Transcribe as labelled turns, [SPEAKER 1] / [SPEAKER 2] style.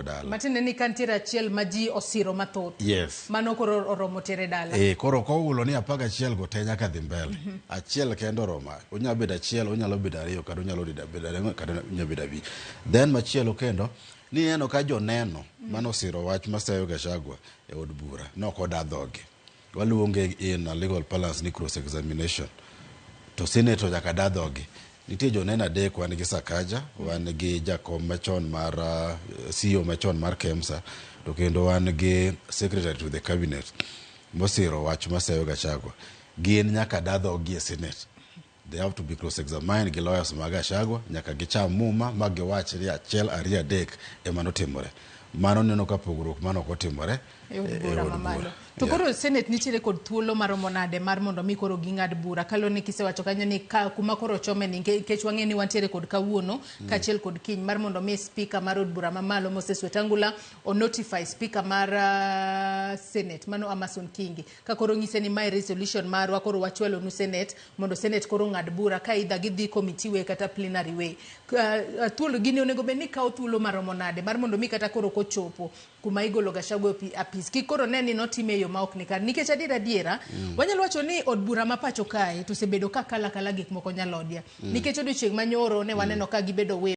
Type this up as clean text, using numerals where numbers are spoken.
[SPEAKER 1] dala.
[SPEAKER 2] Matine ni kantira achiel maji osiro mathoth.
[SPEAKER 1] Yes.
[SPEAKER 2] Mano koro oromo tere dala.
[SPEAKER 1] Koro koulo ni apaga achiel go te nyaka dhi mbele. Achiel kendo roma. Unyalo bedo achiel, unyalo bedo ariyo, kata unyalo bedo ariyo, kata unyalo bedo abich. Then machielo kendo ni neno ka joneno mano siro wach maseyo Gachagua e od bura nok odadhoge. Waluonge in a legal balance ni cross examination. To senator nyaka dadhoge. Nitie joneno adek, wan gi Sakaja, wan gi jakom machon mar CEO machon mar KEMSA, to kendo wan gi secretary to the cabinet mosiro wach maseyo Gachagua. Gin nyaka dadhogi e Senate. They have to be cross-examined gi lawyers mag Gachagua, nyaka gicham muma magiwach ni achiel ariyo adek ema notimore. Mano neno ka pogruok mano ok otimore
[SPEAKER 2] e od bura. To koro Senate nitiere kod thuolo maromo nade mar mondo mi koro ging'ad bura kalone kisewacho kanyo ni kuma koro chome ni nikech wang'e ni wantiere kod kawuono kachiel kod kiny mar mondo mi speaker mar od bura mamalo Moses Wetangula o notify speaker mar Senate mano Amason Kingi ka koro ng'ise ni my resolution marwa koro wachwalo nu Senate mondo Senate koro ng'ad bura ka idha gidhi committee way kata plenary way. Thuolo gini onego bed ni kawo thuolo maromo nade mar mondo mi kata koro kochopo kuma igolo Gachagua apis ki koro ne ni notime yo ma ok ni kar nikech adiera wanyalo wacho ni od bura ma pacho kae to sebedo ka kala gik moko nyalodia nikech odiochieng' manyoro ne waneno ka gibedo